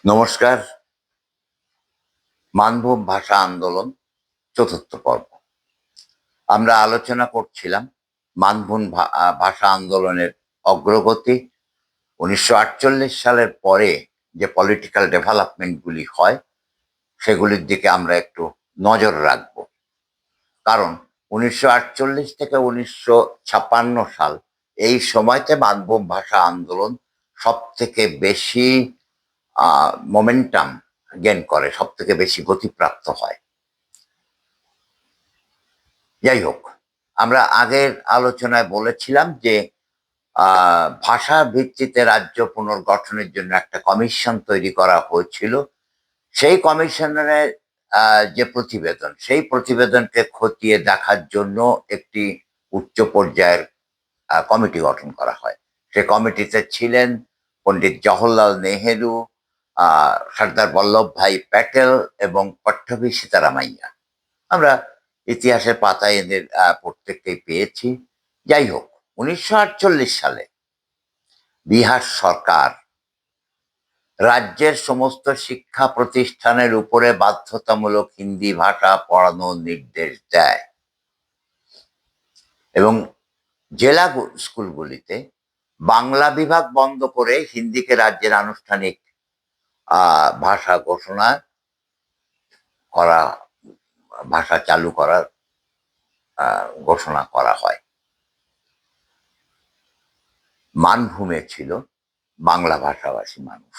নমস্কার। মানভূম ভাষা আন্দোলন চতুর্থ পর্ব। আমরা আলোচনা করছিলাম মানভূম ভাষা আন্দোলনের অগ্রগতি, ১৯৪৮ সালের পরে যে পলিটিক্যাল ডেভেলপমেন্টগুলি হয় সেগুলির দিকে আমরা একটু নজর রাখব। কারণ ১৯৪৮ থেকে ১৯৫৬ সাল এই সময়তে মানভূম ভাষা আন্দোলন সবথেকে বেশি মোমেন্টাম গেইন করে, সবথেকে বেশি গতিপ্রাপ্ত হয়। যাই হোক, আমরা আগের আলোচনায় বলেছিলাম যে ভাষা ভিত্তিতে রাজ্য পুনর্গঠনের জন্য একটা কমিশন তৈরি করা হয়েছিল। সেই কমিশনের যে প্রতিবেদন, সেই প্রতিবেদনকে খতিয়ে দেখার জন্য একটি উচ্চ পর্যায়ের কমিটি গঠন করা হয়। সে কমিটিতে ছিলেন পণ্ডিত জওহরলাল নেহেরু, সর্দার বল্লভভাই প্যাটেল এবং পট্টভী সীতারামাইয়া। আমরা ইতিহাসের পাতায় এদের প্রত্যেককেই পেয়েছি। যাই হোক, ১৯৪৮ সালে বিহার সরকার রাজ্যের সমস্ত শিক্ষা প্রতিষ্ঠানের উপরে বাধ্যতামূলক হিন্দি ভাষা পড়ানোর নির্দেশ দেয় এবং জেলা স্কুলগুলিতে বাংলা বিভাগ বন্ধ করে হিন্দিকে রাজ্যের আনুষ্ঠানিক ভাষা ঘোষণা করা, ভাষা চালু করার ঘোষণা করা হয়। মানভূমে ছিল বাংলা ভাষাভাষী মানুষ।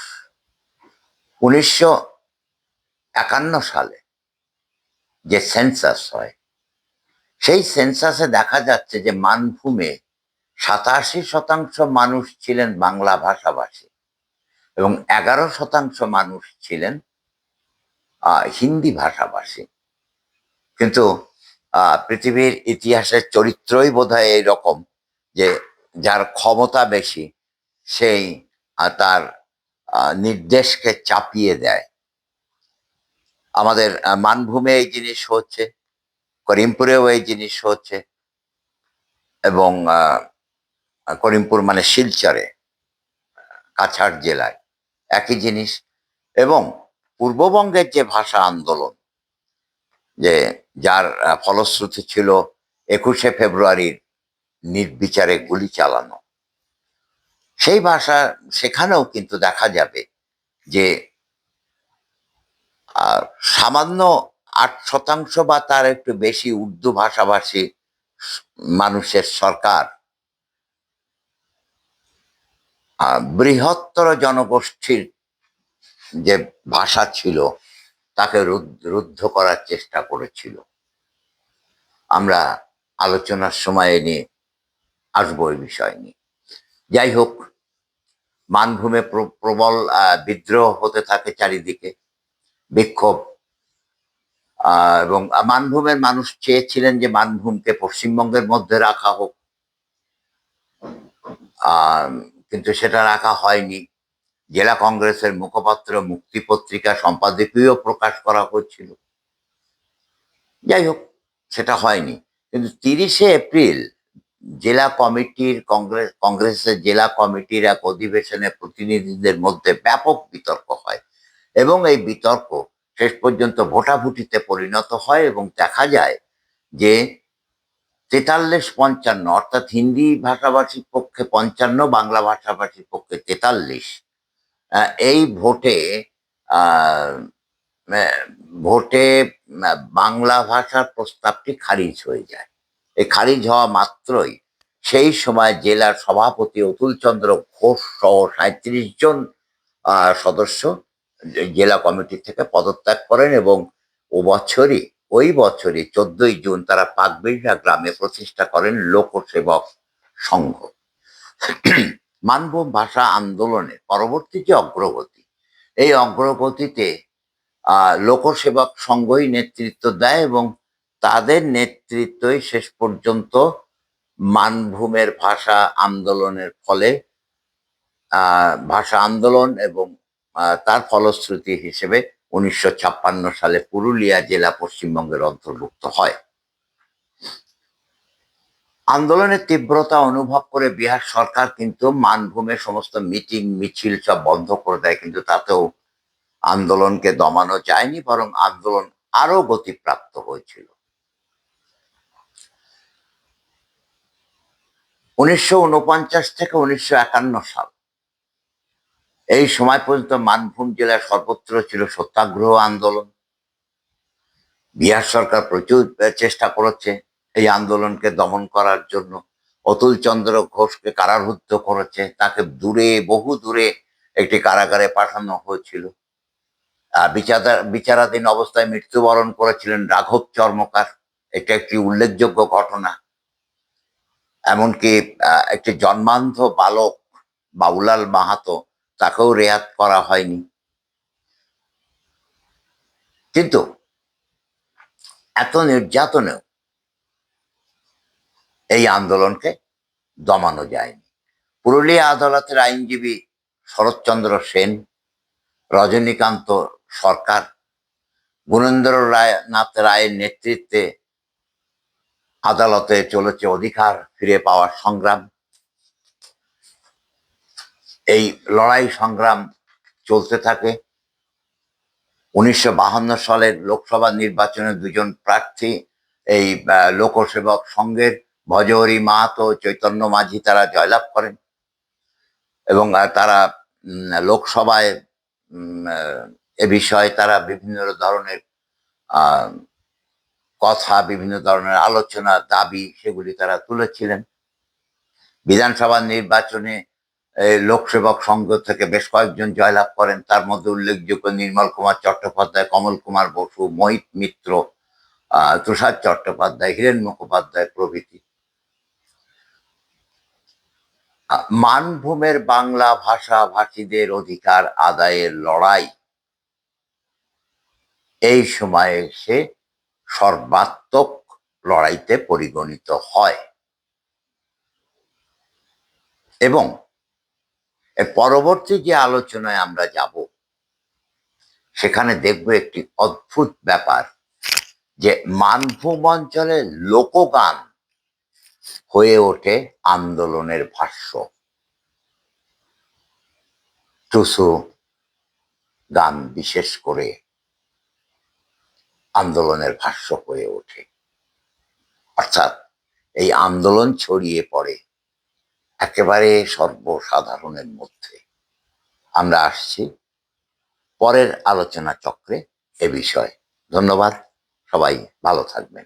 ১৯৫১ সালে যে সেন্সাস হয়, সেই সেন্সাসে দেখা যাচ্ছে যে মানভূমে ৮৭% মানুষ ছিলেন বাংলা ভাষাভাষী এবং ১১% মানুষ ছিলেন হিন্দি ভাষাভাষী। কিন্তু পৃথিবীর ইতিহাসের চরিত্রই বোধহয় এইরকম যে যার ক্ষমতা বেশি সেই তার নির্দেশকে চাপিয়ে দেয়। আমাদের মানভূমে এই জিনিস হচ্ছে, করিমপুরেও এই জিনিস হচ্ছে, এবং করিমপুর মানে শিলচরে, কাছাড় জেলায় একই জিনিস। এবং পূর্ববঙ্গের যে ভাষা আন্দোলন, যে যার ফলশ্রুতি ছিল ২১শে ফেব্রুয়ারির নির্বিচারে গুলি চালানো, সেই ভাষা সেখানেও কিন্তু দেখা যাবে যে সামান্য ৮% বা তার একটু বেশি উর্দু ভাষাভাষী মানুষের সরকার বৃহত্তর জনগোষ্ঠীর যে ভাষা ছিল তাকে রুদ্ধ করার চেষ্টা করেছিল। আমরা আলোচনার সময় নিয়ে আসবো এই বিষয় নিয়ে। যাই হোক, মানভূমে প্রবল বিদ্রোহ হতে থাকে, চারিদিকে বিক্ষোভ, এবং মানভূমের মানুষ চেয়েছিলেন যে মানভূমকে পশ্চিমবঙ্গের মধ্যে রাখা হোক, কিন্তু সেটা রাখা হয়নি। জেলা কংগ্রেসের মুখপাত্র মুক্তি পত্রিকা সম্পাদকীয় প্রকাশ করা হচ্ছিল। যাই হোক, সেটা হয়নি। কিন্তু ৩০শে এপ্রিল জেলা কমিটির কংগ্রেসের জেলা কমিটির এক অধিবেশনে প্রতিনিধিদের মধ্যে ব্যাপক বিতর্ক হয় এবং এই বিতর্ক শেষ পর্যন্ত ভোটাভুটিতে পরিণত হয় এবং দেখা যায় যে ৪৩-৫৫, অর্থাৎ হিন্দি ভাষাভাষীর পক্ষে ৫৫, বাংলা ভাষাভাষীর পক্ষে ৪৩, এই ভোটে ভোটে বাংলা ভাষার প্রস্তাবটি খারিজ হয়ে যায়। এই খারিজ হওয়া মাত্রই সেই সময় জেলার সভাপতি অতুল চন্দ্র ঘোষ সহ ৩৭ জন সদস্য জেলা কমিটি থেকে পদত্যাগ করেন এবং ওই বছরই ১৪ই জুন তারা পাকবিড়া গ্রামে প্রতিষ্ঠা করেন লোকসেবক সংঘ। মানভূম ভাষা আন্দোলনের পরবর্তী যে অগ্রগতি, এই অগ্রগতিতে লোকসেবক সংঘই নেতৃত্ব দেয় এবং তাদের নেতৃত্বই শেষ পর্যন্ত মানভূমের ভাষা আন্দোলনের ফলে ভাষা আন্দোলন এবং তার ফলশ্রুতি হিসেবে ১৯৫৬ সালে পুরুলিয়া জেলা পশ্চিমবঙ্গের অন্তর্ভুক্ত হয়। আন্দোলনের তীব্রতা অনুভব করে বিহার সরকার কিন্তু মানভূমের সমস্ত মিটিং মিছিল সব বন্ধ করে দেয়, কিন্তু তাতেও আন্দোলনকে দমানো যায়নি, বরং আন্দোলন আরো গতিপ্রাপ্ত হয়েছিল। 1949 থেকে 1951 সাল এই সময় পর্যন্ত মানভূম জেলার সর্বত্র ছিল সত্যাগ্রহ আন্দোলন। বিহার সরকার প্রচুর চেষ্টা করেছে এই আন্দোলনকে দমন করার জন্য। অতুল চন্দ্র ঘোষকে কারারুদ্ধ করেছে, তাকে বহু দূরে একটি কারাগারে পাঠানো হয়েছিল। বিচারাধীন অবস্থায় মৃত্যুবরণ করেছিলেন রাঘব চর্মকার, এটা একটি উল্লেখযোগ্য ঘটনা। এমনকি একটি জন্মান্ধ বালক বাবুলাল মাহাতো, তাকেও রেয়াত করা হয়নি। কিন্তু এত নির্যাতনেও এই আন্দোলনকে দমানো যায়নি। পুরুলিয়া আদালতের আইনজীবী শরৎচন্দ্র সেন, রজনীকান্ত সরকার, গুণেন্দ্র নাথ রায়ের নেতৃত্বে আদালতে চলেছে অধিকার ফিরে পাওয়ার সংগ্রাম। এই লড়াই সংগ্রাম চলতে থাকে। 1952 সালের লোকসভা নির্বাচনে দুজন প্রার্থী এই লোকসেবক সংঘের ভজহরি মাহাতো, চৈতন্য মাঝি, তারা জয়লাভ করেন এবং তারা লোকসভায় এ বিষয়ে তারা বিভিন্ন ধরনের কথা, বিভিন্ন ধরনের আলোচনা, দাবি, সেগুলি তারা তুলেছিলেন। বিধানসভা নির্বাচনে লোকসেবক সংঘ থেকে বেশ কয়েকজন জয়লাভ করেন, তার মধ্যে উল্লেখযোগ্য নির্মল কুমার চট্টোপাধ্যায়, কমল কুমার বসু, মোহিত মিত্র, তুষার চট্টোপাধ্যায়, হীরেন মুখোপাধ্যায় প্রভৃতি। মানভূমের বাংলা ভাষাভাষীদের অধিকার আদায়ের লড়াই এই সময়ে এসে সর্বাত্মক লড়াইতে পরিগণিত হয় এবং পরবর্তী যে আলোচনায় আমরা যাব সেখানে দেখব একটি অদ্ভুত ব্যাপার, যে মানভূম অঞ্চলে লোকগান হয়ে ওঠে আন্দোলনের ভাষ্য। টুসু গান বিশেষ করে আন্দোলনের ভাষ্য হয়ে ওঠে, অর্থাৎ এই আন্দোলন ছড়িয়ে পড়ে একেবারে সর্বসাধারণের মধ্যে। আমরা আসছি পরের আলোচনা চক্রে এ বিষয়ে। ধন্যবাদ, সবাই ভালো থাকবেন।